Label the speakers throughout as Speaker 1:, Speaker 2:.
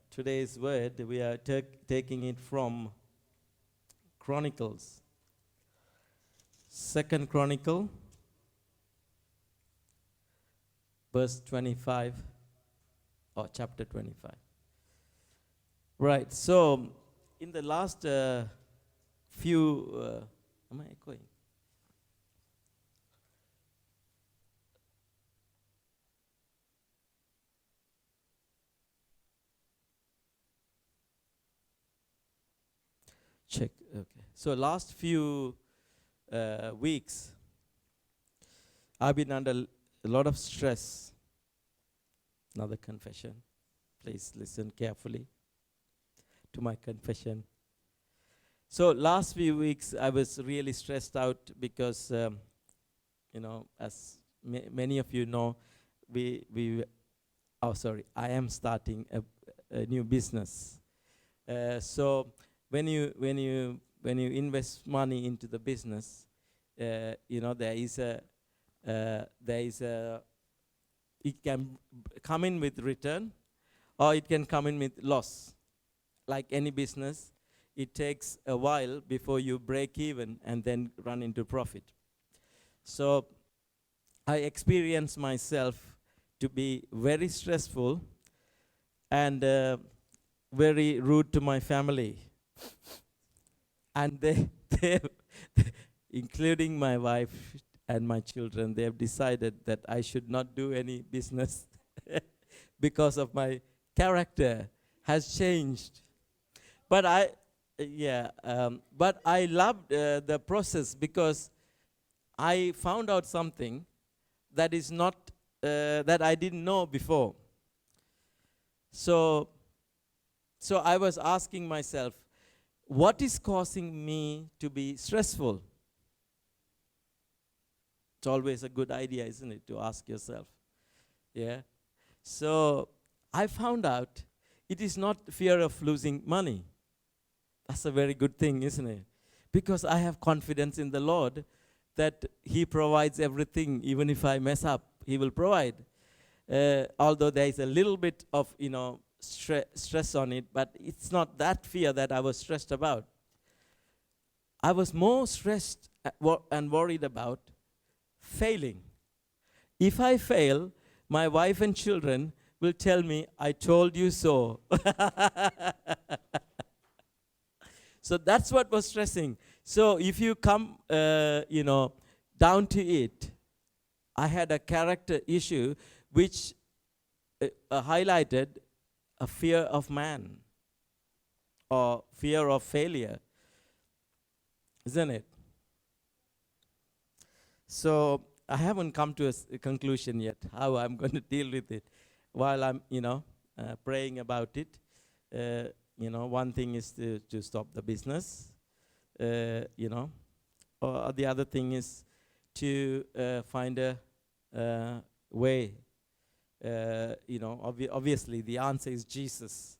Speaker 1: today's word, we are taking it from Chronicles. Second Chronicle, verse 25, or chapter 25. Right, so in the last few, am I echoing? Check, okay. So last few weeks, I've been under a lot of stress. Another confession. Please listen carefully to my confession. So last few weeks, I was really stressed out because, as many of you know, I am starting a new business. So when you invest money into the business, there is a it can come in with return, or it can come in with loss. Like any business, it takes a while before you break even and then run into profit. So I experienced myself to be very stressful and very rude to my family. And they including my wife and my children, they have decided that I should not do any business because of my character has changed. But I loved the process because I found out something that is not that I didn't know before. So I was asking myself, what is causing me to be stressful? It's always a good idea, isn't it, to ask yourself. Yeah. So I found out it is not fear of losing money. That's a very good thing, isn't it? Because I have confidence in the Lord that He provides everything. Even if I mess up, He will provide. Although there is a little bit of, stress on it, but it's not that fear that I was stressed about. I was more stressed and worried about failing. If I fail, my wife and children will tell me, I told you so. So that's what was stressing. So if you come, down to it, I had a character issue which highlighted a fear of man or fear of failure, isn't it? So I haven't come to a conclusion yet how I'm going to deal with it. While I'm, praying about it, one thing is to stop the business, or the other thing is to find a way. Obviously the answer is Jesus.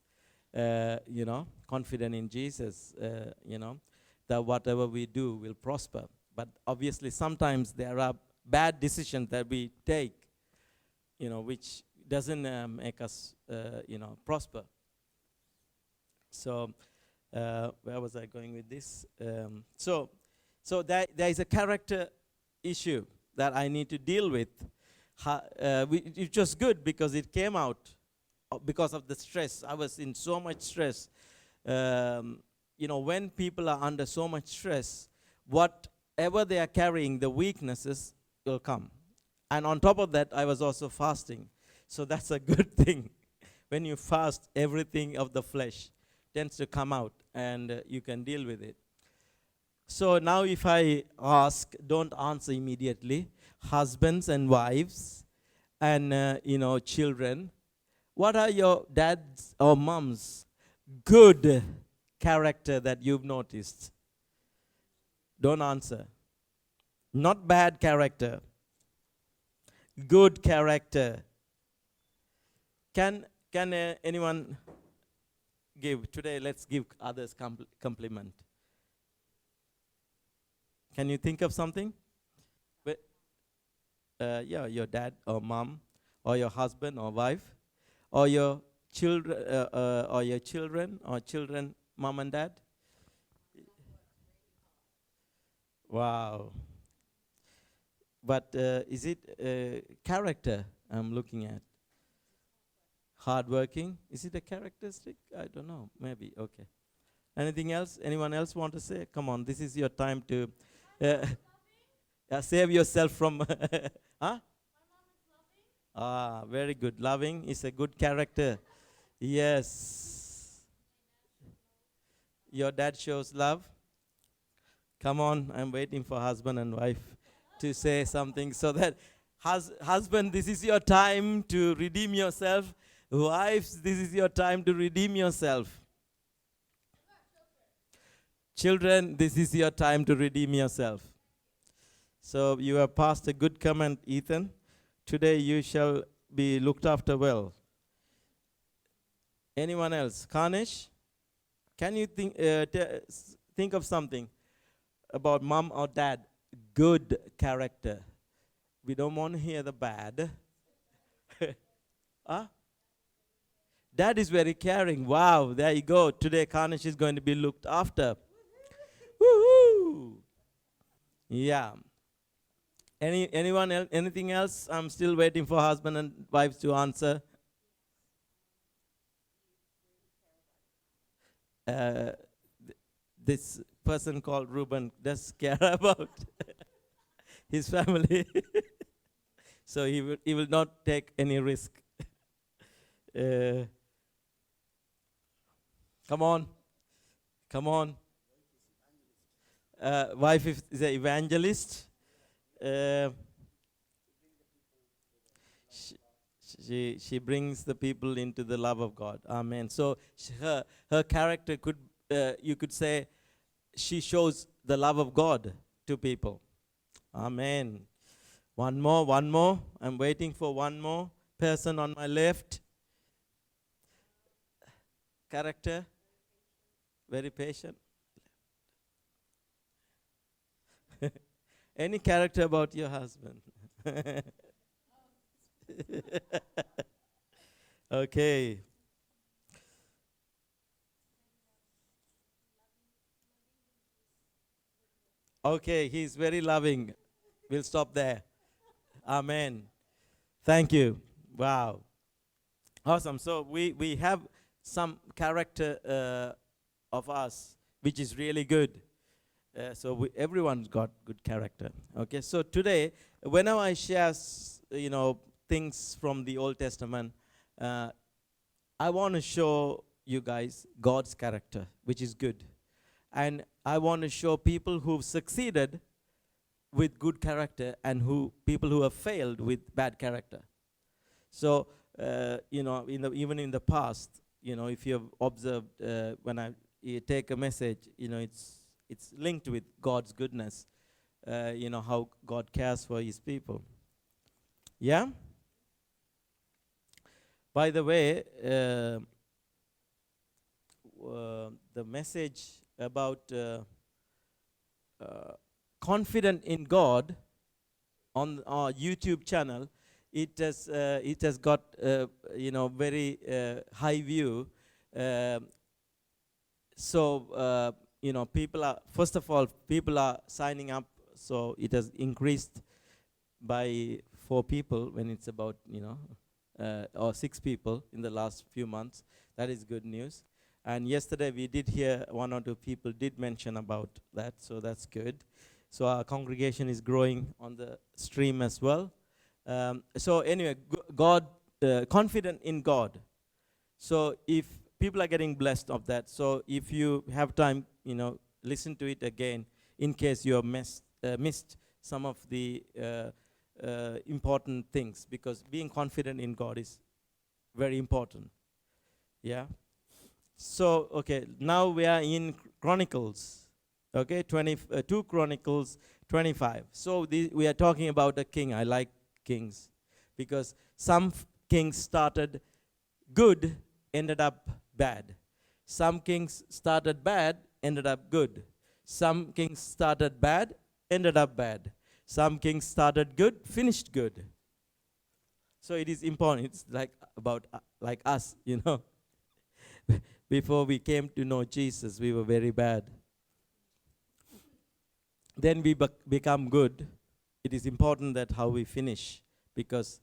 Speaker 1: Confident in Jesus, that whatever we do will prosper. But obviously sometimes there are bad decisions that we take, which doesn't make us, prosper. So where was I going with this? So there is a character issue that I need to deal with. It was good because it came out because of the stress. I was in so much stress. When people are under so much stress, whatever they are carrying, the weaknesses will come. And on top of that, I was also fasting. So that's a good thing. When you fast, everything of the flesh tends to come out and you can deal with it. So now if I ask, don't answer immediately. Husbands and wives and, children, what are your dad's or mom's good character that you've noticed? Don't answer. Not bad character. Good character. Can anyone give? Today, let's give others compliment. Can you think of something? Your dad or mom, or your husband or wife, or your children, or your children, or children, mom and dad? Wow. But is it character I'm looking at? Hardworking? Is it a characteristic? I don't know. Maybe. Okay. Anything else? Anyone else want to say? Come on, this is your time to uh, save yourself from. Huh? Ah, very good. Loving is a good character. Yes. Your dad shows love. Come on, I'm waiting for husband and wife to say something so that husband, this is your time to redeem yourself. Wives, this is your time to redeem yourself. Children, this is your time to redeem yourself. So you have passed a good comment, Ethan. Today you shall be looked after well. Anyone else? Karnish? Can you think of something about mom or dad? Good character. We don't want to hear the bad. Huh? Dad is very caring. Wow, there you go. Today Karnish is going to be looked after. Woohoo! Yeah. Anyone else? Anything else? I'm still waiting for husband and wives to answer. This person called Reuben does care about his family, so he will not take any risk. Come on, come on. Wife is an evangelist. She brings the people into the love of God. Amen. So her character could, you could say, she shows the love of God to people. Amen. One more. I'm waiting for one more person on my left. Character, very patient. Any character about your husband? Okay. Okay, he's very loving. We'll stop there. Amen. Thank you. Wow. Awesome. So we have some character of us, which is really good. So everyone's got good character. Okay. So today, whenever I share, things from the Old Testament, I want to show you guys God's character, which is good. And I want to show people who've succeeded with good character and people who have failed with bad character. So, even in the past, if you have observed, when you take a message, it's linked with God's goodness, how God cares for his people. Yeah? By the way, the message about confident in God on our YouTube channel, it has got very high view. So people are, first of all, people are signing up. So it has increased by 4 people when it's about or 6 people in the last few months. That is good news. And yesterday we did hear 1 or 2 people did mention about that, so that's good. So our congregation is growing on the stream as well. So anyway, God, confident in God. So if people are getting blessed of that, so if you have time, listen to it again in case you have missed some of the important things, because being confident in God is very important. Yeah. So, okay, now we are in Chronicles, okay, 2 Chronicles 25. So we are talking about a king. I like kings because some kings started good, ended up bad. Some kings started bad, ended up good. Some kings started bad, ended up bad. Some kings started good, finished good. So it is important. It's like about like us, you know. Before we came to know Jesus, we were very bad. Then we become good. It is important that how we finish, because,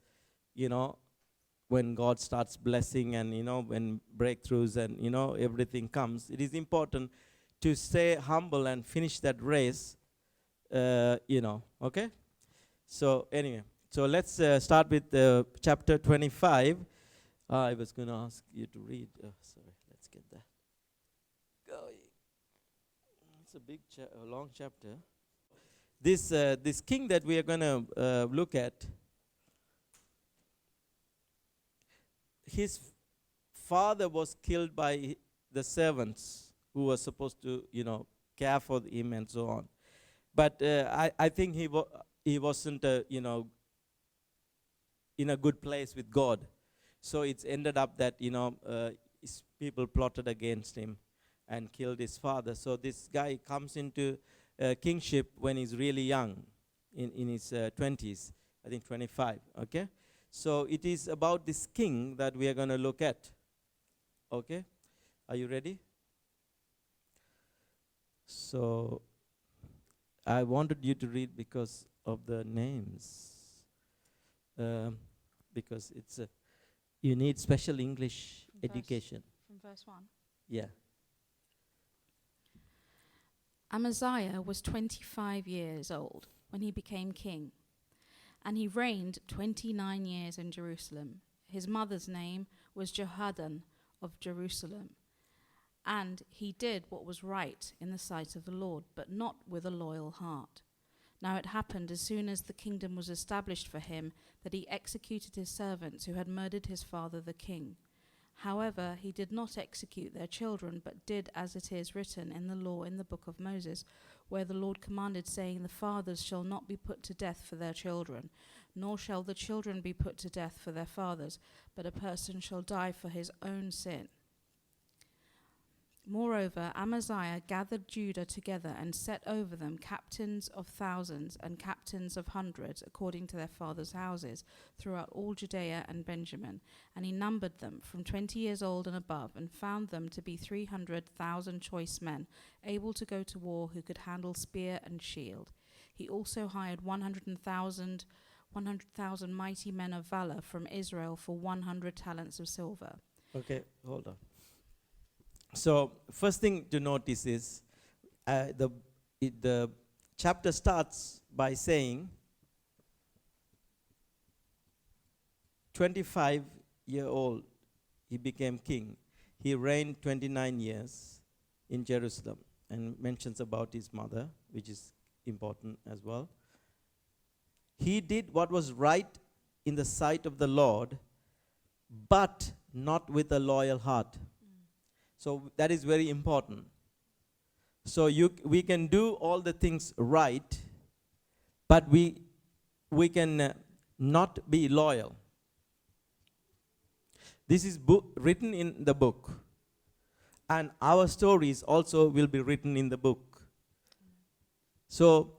Speaker 1: you know, when God starts blessing and, you know, when breakthroughs and, you know, everything comes, it is important to stay humble and finish that race, you know, okay? So anyway, so let's start with chapter 25. I was going to ask you to read. Sorry, let's get that going. It's a big, a long chapter. This king that we are going to look at, his father was killed by the servants who were supposed to, you know, care for him and so on. But I think he wasn't, you know, in a good place with God. So it's ended up that, you know, his people plotted against him and killed his father. So this guy comes into kingship when he's really young, in his 20s, I think 25, okay? So it is about this king that we are going to look at, okay? Are you ready? So I wanted you to read because of the names, because it's you need special English education.
Speaker 2: From verse 1.
Speaker 1: Yeah.
Speaker 2: Amaziah was 25 years old when he became king, and he reigned 29 years in Jerusalem. His mother's name was Jehoaddan of Jerusalem, and he did what was right in the sight of the Lord, but not with a loyal heart. Now it happened, as soon as the kingdom was established for him, that he executed his servants who had murdered his father the king. However, he did not execute their children, but did as it is written in the law in the book of Moses, where the Lord commanded, saying, "The fathers shall not be put to death for their children, nor shall the children be put to death for their fathers, but a person shall die for his own sin." Moreover, Amaziah gathered Judah together and set over them captains of thousands and captains of hundreds, according to their fathers' houses, throughout all Judea and Benjamin. And he numbered them from 20 years old and above, and found them to be 300,000 choice men, able to go to war, who could handle spear and shield. He also hired 100,000 mighty men of valor from Israel for 100 talents of silver.
Speaker 1: Okay, hold on. So first thing to notice is the chapter starts by saying 25-year-old he became king. He reigned 29 years in Jerusalem, and mentions about his mother, which is important as well. He did what was right in the sight of the Lord, but not with a loyal heart. So that is very important. So we can do all the things right, but we can not be loyal. This is written in the book, and our stories also will be written in the book. So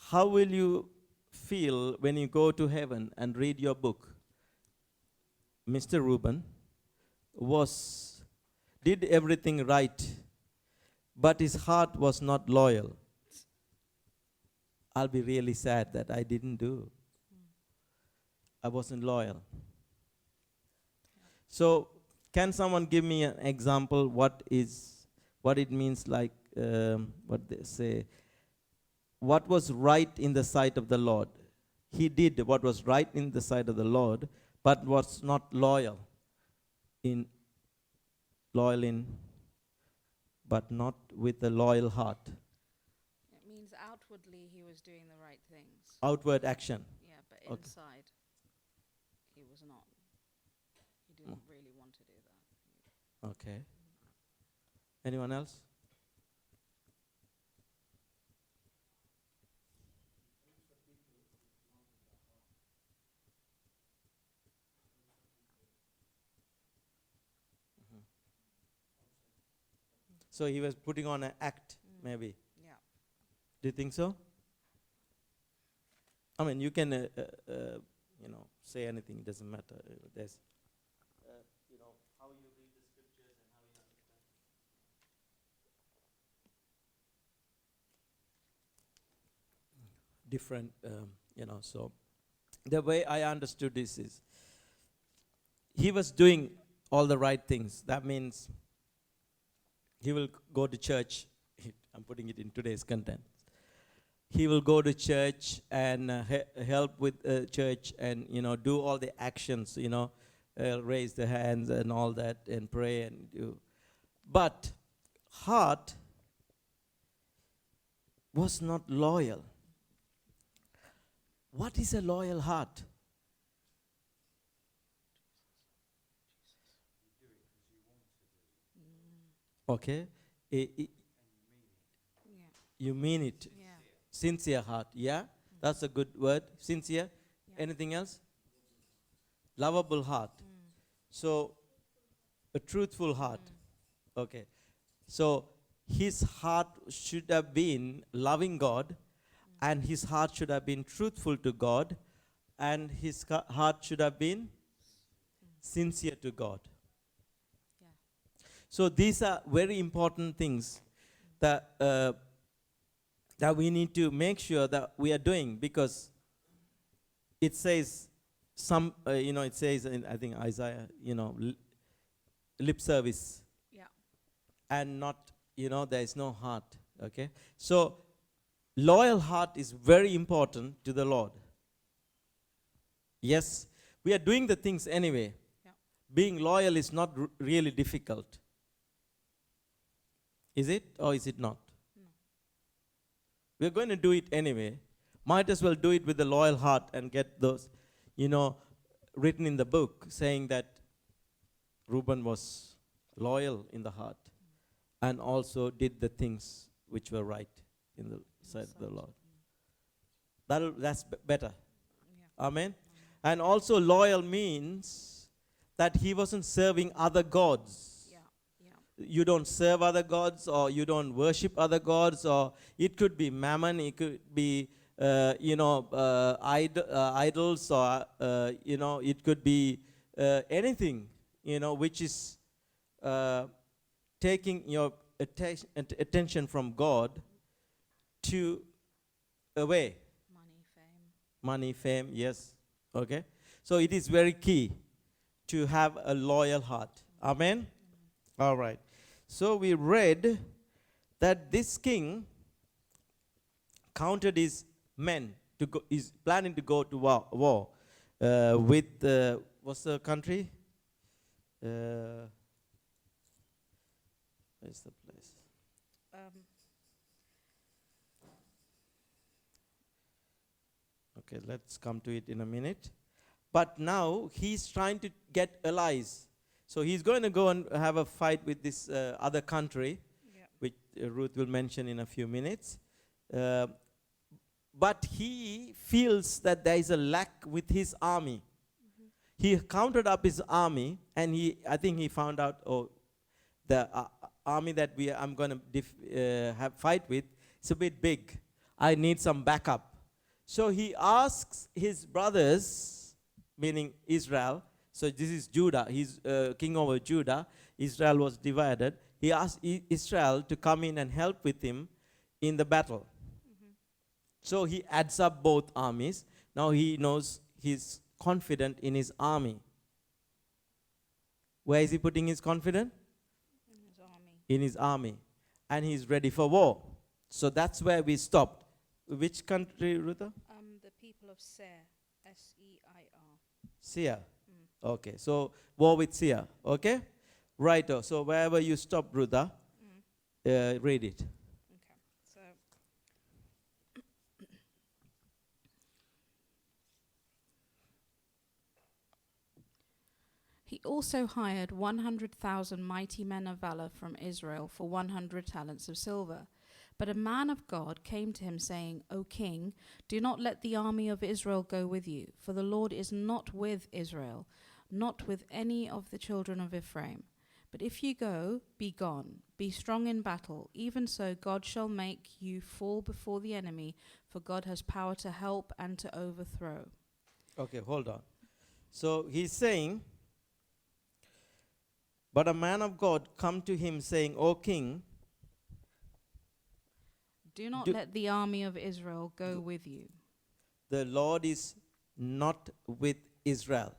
Speaker 1: how will you feel when you go to heaven and read your book? Mr. Reuben did everything right, but his heart was not loyal. I'll be really sad that I didn't do. I wasn't loyal. So, can someone give me an example what it means, like what they say? What was right in the sight of the Lord? He did what was right in the sight of the Lord, but was not loyal but not with a loyal heart.
Speaker 2: It means outwardly he was doing the right things.
Speaker 1: Outward action.
Speaker 2: Yeah, but
Speaker 1: Okay.
Speaker 2: inside he was not. He didn't really want to do that.
Speaker 1: Okay. Anyone else? So he was putting on an act, maybe.
Speaker 2: Yeah.
Speaker 1: Do you think so? I mean, you can, say anything, it doesn't matter. There's, how you read the scriptures and how you understand. Different, so the way I understood this is, he was doing all the right things. That means he will go to church. I'm putting it in today's content. He will go to church and help with church and, do all the actions, raise the hands and all that and pray and do. But heart was not loyal. What is a loyal heart? Okay.
Speaker 2: Yeah.
Speaker 1: You mean it.
Speaker 2: Yeah.
Speaker 1: Sincere heart. Yeah? That's a good word. Sincere.
Speaker 2: Yeah.
Speaker 1: Anything else? Lovable heart. So, a truthful heart. Okay. So, his heart should have been loving God, and his heart should have been truthful to God, and his heart should have been sincere to God.
Speaker 2: Yeah.
Speaker 1: So these are very important things that that we need to make sure that we are doing, because it says it says in, I think, Isaiah, lip service
Speaker 2: Yeah.
Speaker 1: and not, there is no heart. Okay, so loyal heart is very important to the Lord. Yes, we are doing the things anyway.
Speaker 2: Yeah.
Speaker 1: Being loyal is not really difficult. Is it, or is it not?
Speaker 2: No.
Speaker 1: We're going to do it anyway. Might as well do it with a loyal heart and get those, written in the book, saying that Reuben was loyal in the heart and also did the things which were right in the sight of the Lord. That's better.
Speaker 2: Yeah.
Speaker 1: Amen. And also loyal means that he wasn't serving other gods.
Speaker 2: Yeah. Yeah.
Speaker 1: You don't serve other gods, or you don't worship other gods, or it could be mammon, it could be idols, or it could be anything, which is taking your attention from God to away.
Speaker 2: Money, fame.
Speaker 1: Money, fame, yes. Okay. So it is very key to have a loyal heart. Amen. All right. So we read that this king counted his men to go, is planning to go to war with what's the country? Where's the place? Okay, let's come to it in a minute. But now he's trying to get allies. So he's going to go and have a fight with this other country,
Speaker 2: Yeah.
Speaker 1: which Ruth will mention in a few minutes. But he feels that there is a lack with his army. He counted up his army, and I think he found out, the army that I'm going to have fight with is a bit big. I need some backup. So he asks his brothers, meaning Israel. So this is Judah. He's king over Judah. Israel was divided. He asked Israel to come in and help with him in the battle. So he adds up both armies. Now he knows he's confident in his army. Where is he putting his confidence?
Speaker 2: In his army.
Speaker 1: In his army. And he's ready for war. So that's where we stopped. Which country, Rutha?
Speaker 2: The people of Seir. Seir.
Speaker 1: Seir. Okay, so war with Seir. Okay? Righto. So wherever you stop, Rutha, read it.
Speaker 2: Okay. So he also hired 100,000 mighty men of valor from Israel for 100 talents of silver. But a man of God came to him, saying, O king, do not let the army of Israel go with you, for the Lord is not with Israel, not with any of the children of Ephraim. But if you go, be gone, be strong in battle. Even so, God shall make you fall before the enemy, for God has power to help and to overthrow.
Speaker 1: Okay, hold on. So he's saying, but a man of God come to him saying, O king,
Speaker 2: Do not
Speaker 1: Do-
Speaker 2: let the army of Israel go with you.
Speaker 1: the Lord is not with Israel.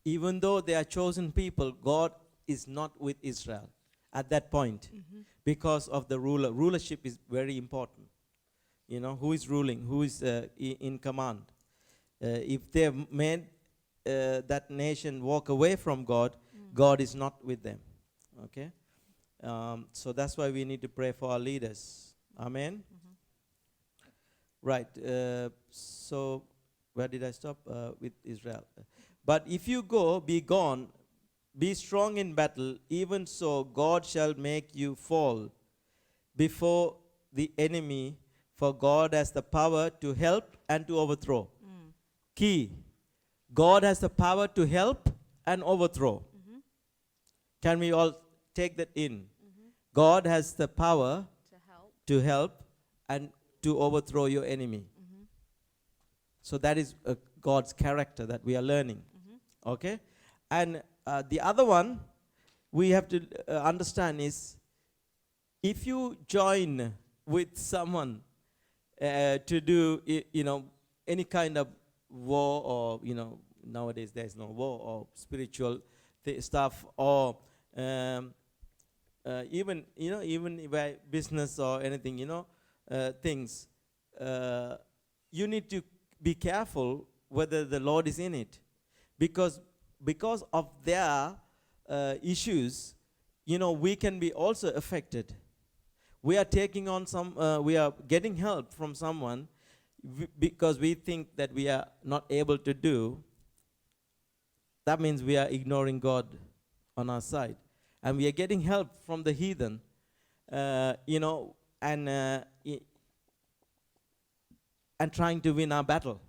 Speaker 1: Even though they are chosen people, God is not with Israel at that point because of the ruler. Rulership is very important. You know, who is ruling, who is in command. If they have made that nation walk away from God, God is not with them. Okay? So that's why we need to pray for our leaders. Amen? Right. So where did I stop? With Israel. But if you go, be gone, be strong in battle, even so God shall make you fall before the enemy, for God has the power to help and to overthrow. Key. God has the power to help and overthrow. Can we all take that in? God has the power
Speaker 2: To help.
Speaker 1: to help and to overthrow your enemy. So that is God's character that we are learning. Okay? And the other one we have to understand is, if you join with someone to do, any kind of war, or, nowadays there's no war, or spiritual stuff, or even by business or anything, things, you need to be careful whether the Lord is in it, because of their issues, we can be also affected. We are taking on we are getting help from someone because we think that we are not able to do. That means we are ignoring God on our side, and we are getting help from the heathen, and trying to win our battle.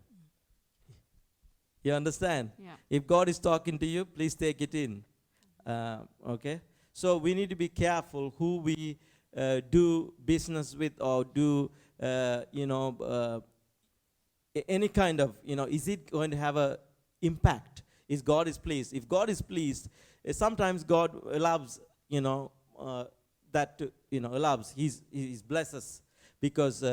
Speaker 1: You understand?
Speaker 2: Yeah.
Speaker 1: If God is talking to you, please take it in. Okay? So we need to be careful who we do business with, or do, any kind of, is it going to have a impact? Is God is pleased? If God is pleased, sometimes God allows, that to, allows. He's blesses because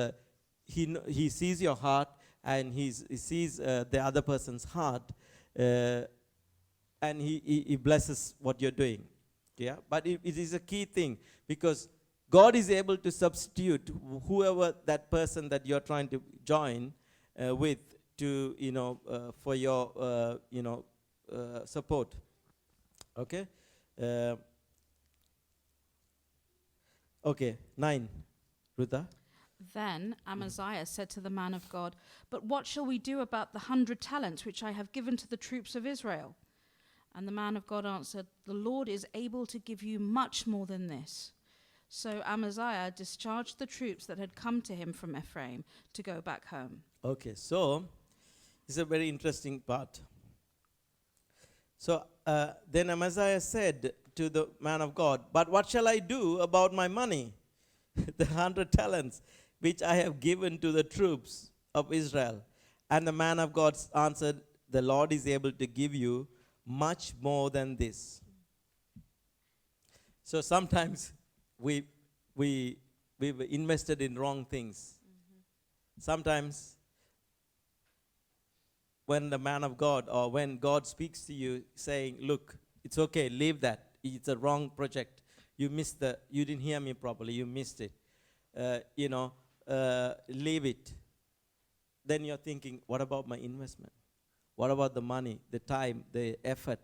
Speaker 1: he sees your heart, and he sees the other person's heart, and he blesses what you're doing. Yeah, but it is a key thing, because God is able to substitute whoever that person that you're trying to join with, to for your support. Okay. Okay. 9, Rutha.
Speaker 2: Then Amaziah said to the man of God, "But what shall we do about the 100 talents which I have given to the troops of Israel?" And the man of God answered, "The Lord is able to give you much more than this." So Amaziah discharged the troops that had come to him from Ephraim to go back home.
Speaker 1: Okay, so this is a very interesting part. So then Amaziah said to the man of God, "But what shall I do about my money, the 100 talents, which I have given to the troops of Israel?" And the man of God answered, "The Lord is able to give you much more than this." So sometimes we've invested in wrong things. Sometimes when the man of God, or when God speaks to you saying, "Look, it's okay, leave that. It's a wrong project. You didn't hear me properly, you missed it. Leave it." Then you're thinking, what about my investment? What about the money, the time, the effort?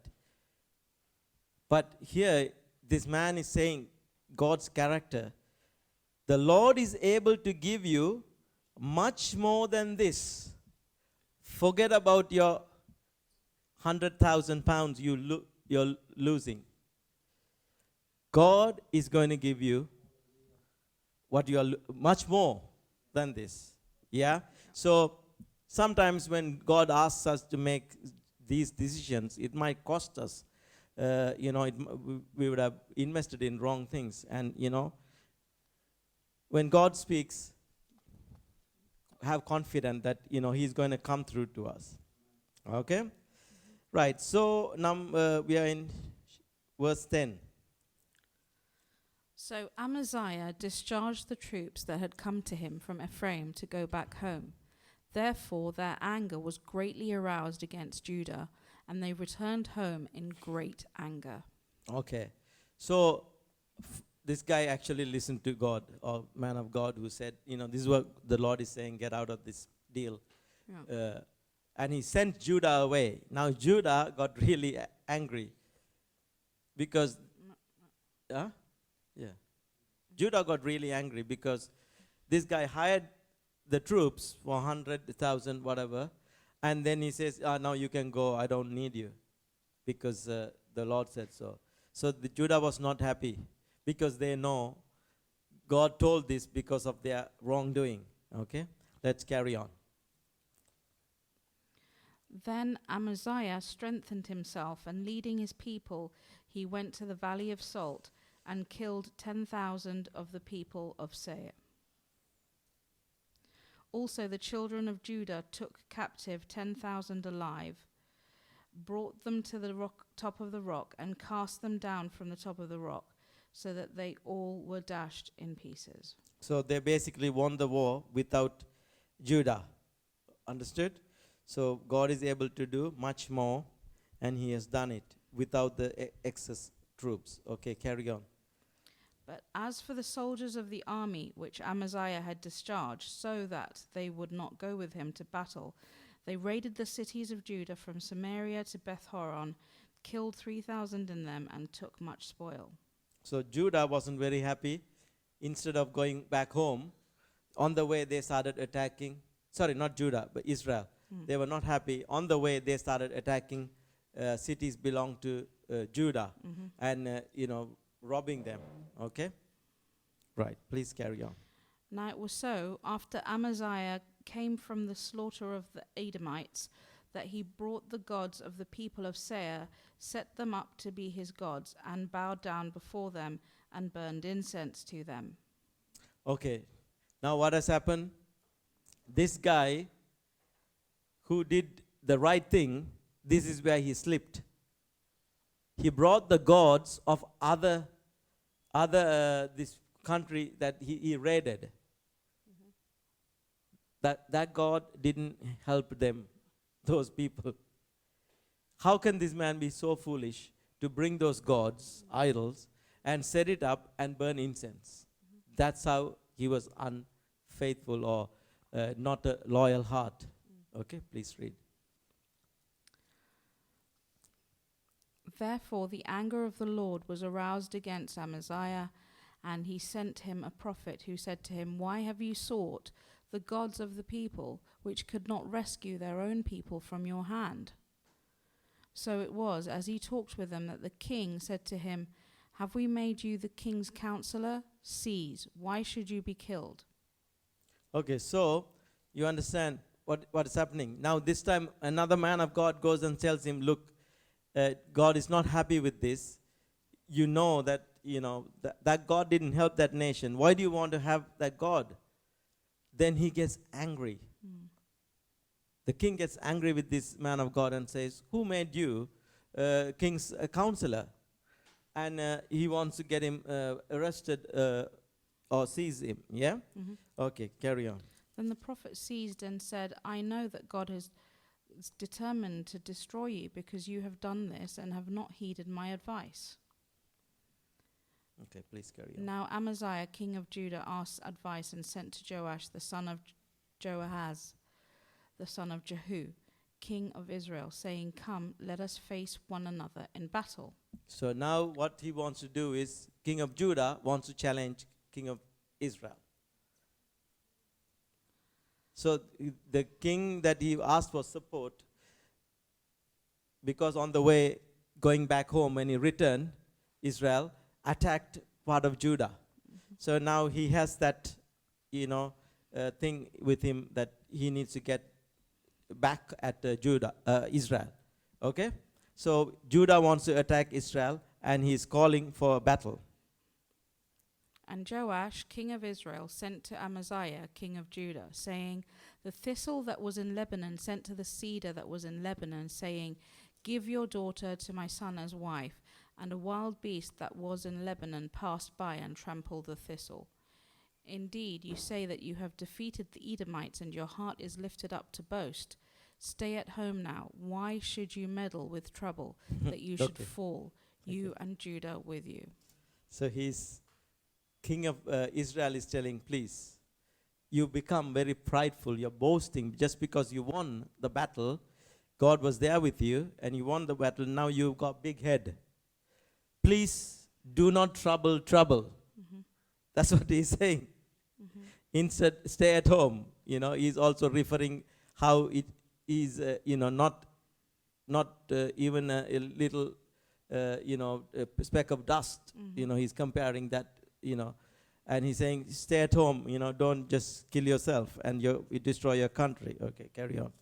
Speaker 1: But here, this man is saying God's character. The Lord is able to give you much more than this. Forget about your 100,000 pounds you're losing. God is going to give you what you are much more than this. Yeah? So sometimes when God asks us to make these decisions, it might cost us. We would have invested in wrong things. And, when God speaks, have confidence that, He's going to come through to us. Okay? Right. So we are in verse 10.
Speaker 2: So Amaziah discharged the troops that had come to him from Ephraim to go back home. Therefore their anger was greatly aroused against Judah, and they returned home in great anger.
Speaker 1: Okay. So this guy actually listened to God, or man of God, who said, this is what the Lord is saying, get out of this deal.
Speaker 2: Yeah.
Speaker 1: And he sent Judah away. Now Judah got really angry because, yeah, Judah got really angry because this guy hired the troops for 100,000, whatever, and then he says, now you can go, I don't need you, because the Lord said so. So the Judah was not happy because they know God told this because of their wrongdoing. Okay, let's carry on.
Speaker 2: Then Amaziah strengthened himself, and leading his people, he went to the valley of Salt and killed 10,000 of the people of Seir. Also the children of Judah took captive 10,000 alive, brought them to the top of the rock, and cast them down from the top of the rock, so that they all were dashed in pieces.
Speaker 1: So they basically won the war without Judah. Understood? So God is able to do much more, and he has done it without the excess troops. Okay, carry on.
Speaker 2: But as for the soldiers of the army which Amaziah had discharged, so that they would not go with him to battle, they raided the cities of Judah from Samaria to Beth-horon, killed 3,000 in them, and took much spoil.
Speaker 1: So Judah wasn't very happy. Instead of going back home, on the way they started attacking. Sorry, not Judah, but Israel. They were not happy. On the way they started attacking cities belong to Judah, and robbing them. Okay? Right. Please carry on.
Speaker 2: Now it was so, after Amaziah came from the slaughter of the Edomites, that he brought the gods of the people of Seir, set them up to be his gods, and bowed down before them, and burned incense to them.
Speaker 1: Okay. Now what has happened? This guy who did the right thing, this is where he slipped. He brought the gods of other this country that he raided. That God didn't help them, those people. How can this man be so foolish to bring those gods, idols, and set it up and burn incense? That's how he was unfaithful, or not a loyal heart. Okay, please read.
Speaker 2: Therefore the anger of the Lord was aroused against Amaziah, and he sent him a prophet who said to him, Why have you sought the gods of the people, which could not rescue their own people from your hand? So it was, as he talked with them, that the king said to him, Have we made you the king's counselor? Cease. Why should you be killed?
Speaker 1: Okay, so you understand what is happening. Now this time another man of God goes and tells him, look, God is not happy with this. You know that that God didn't help that nation. Why do you want to have that God? Then he gets angry. The king gets angry with this man of God and says, who made you king's counselor? And he wants to get him arrested or seize him. Yeah? Okay, carry on.
Speaker 2: Then the prophet seized and said, I know that God is determined to destroy you, because you have done this and have not heeded my advice.
Speaker 1: Okay, please carry on.
Speaker 2: Now Amaziah, king of Judah, asked advice and sent to Joash, the son of Joahaz, the son of Jehu, king of Israel, saying, Come, let us face one another in battle.
Speaker 1: So now what he wants to do is, king of Judah wants to challenge king of Israel. So the king that he asked for support, because on the way going back home when he returned, Israel attacked part of Judah. So now he has that, thing with him that he needs to get back at Israel. Okay? So Judah wants to attack Israel, and he's calling for a battle.
Speaker 2: And Joash, king of Israel, sent to Amaziah, king of Judah, saying, The thistle that was in Lebanon sent to the cedar that was in Lebanon, saying, Give your daughter to my son as wife. And a wild beast that was in Lebanon passed by and trampled the thistle. Indeed, you say that you have defeated the Edomites, and your heart is lifted up to boast. Stay at home now. Why should you meddle with trouble, that you should
Speaker 1: Okay.
Speaker 2: fall, you and Judah with you?
Speaker 1: So he's king of Israel is telling, please, you become very prideful. You're boasting just because you won the battle. God was there with you, and you won the battle. Now you've got big head. Please do not trouble.
Speaker 2: Mhm.
Speaker 1: That's what he's saying.
Speaker 2: Mhm.
Speaker 1: Instead, stay at home. He's also referring how it is, not even a little, a speck of dust.
Speaker 2: Mhm.
Speaker 1: He's comparing that, and he's saying, stay at home. Don't just kill yourself and you destroy your country. Okay, carry on.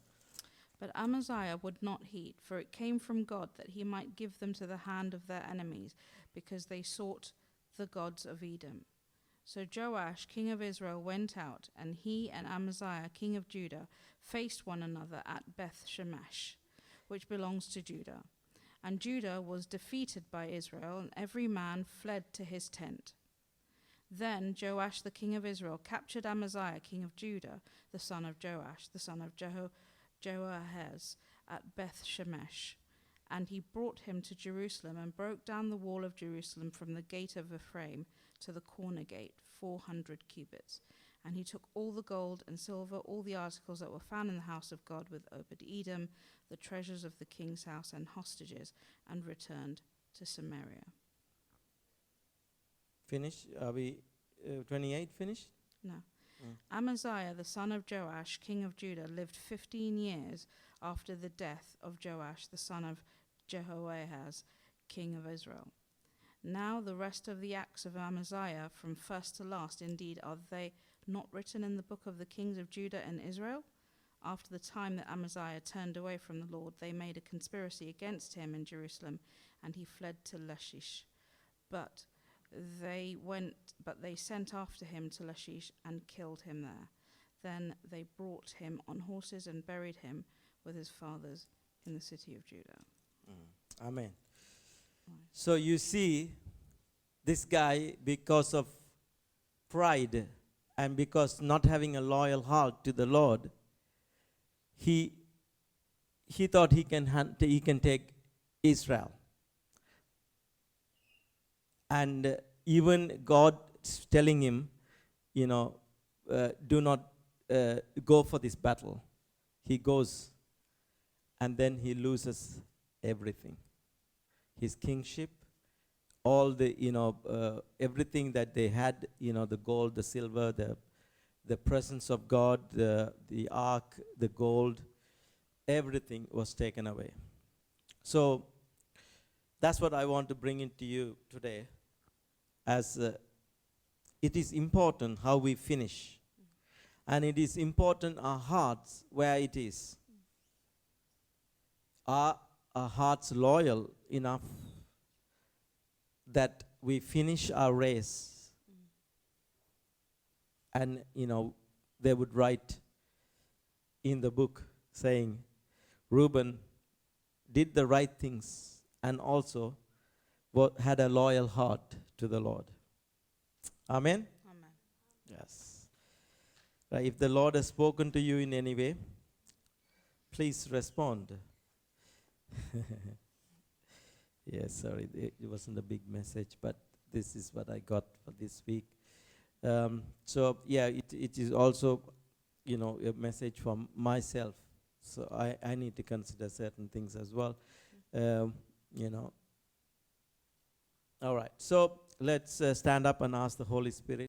Speaker 2: But Amaziah would not heed, for it came from God that he might give them to the hand of their enemies, because they sought the gods of Edom. So Joash, king of Israel, went out, and he and Amaziah, king of Judah, faced one another at Beth Shemesh, which belongs to Judah. And Judah was defeated by Israel, and every man fled to his tent. Then Joash, the king of Israel, captured Amaziah, king of Judah, the son of Joash, the son of Joahaz, at Beth Shemesh. And he brought him to Jerusalem and broke down the wall of Jerusalem from the gate of Ephraim to the corner gate, 400 cubits. And he took all the gold and silver, all the articles that were found in the house of God with Obed-Edom, the treasures of the king's house and hostages, and returned to Samaria.
Speaker 1: Finish? Are we 28 finished?
Speaker 2: No. Amaziah, the son of Joash, king of Judah, lived 15 years after the death of Joash, the son of Jehoahaz, king of Israel. Now the rest of the acts of Amaziah, from first to last, indeed, are they not written in the book of the kings of Judah and Israel? After the time that Amaziah turned away from the Lord, they made a conspiracy against him in Jerusalem, and he fled to Lachish. But they sent after him to Lachish and killed him there. Then they brought him on horses and buried him with his fathers in the city of Judah.
Speaker 1: Amen.
Speaker 2: Right.
Speaker 1: So you see, this guy, because of pride and because not having a loyal heart to the Lord, he thought he can take Israel. And even God telling him, do not go for this battle. He goes, and then he loses everything. His kingship, all the, everything that they had, the gold, the silver, the presence of God, the ark, the gold, everything was taken away. So that's what I want to bring into you today. As it is important how we finish, and it is important our hearts where it is. Are our hearts loyal enough that we finish our race? And they would write in the book saying, Reuben did the right things and also had a loyal heart to the Lord. Amen?
Speaker 2: Amen.
Speaker 1: Yes. Right, if the Lord has spoken to you in any way, please respond. Yes, sorry, it wasn't a big message, but this is what I got for this week. So, yeah, it is also, a message from myself. So I need to consider certain things as well. All right, so let's stand up and ask the Holy Spirit.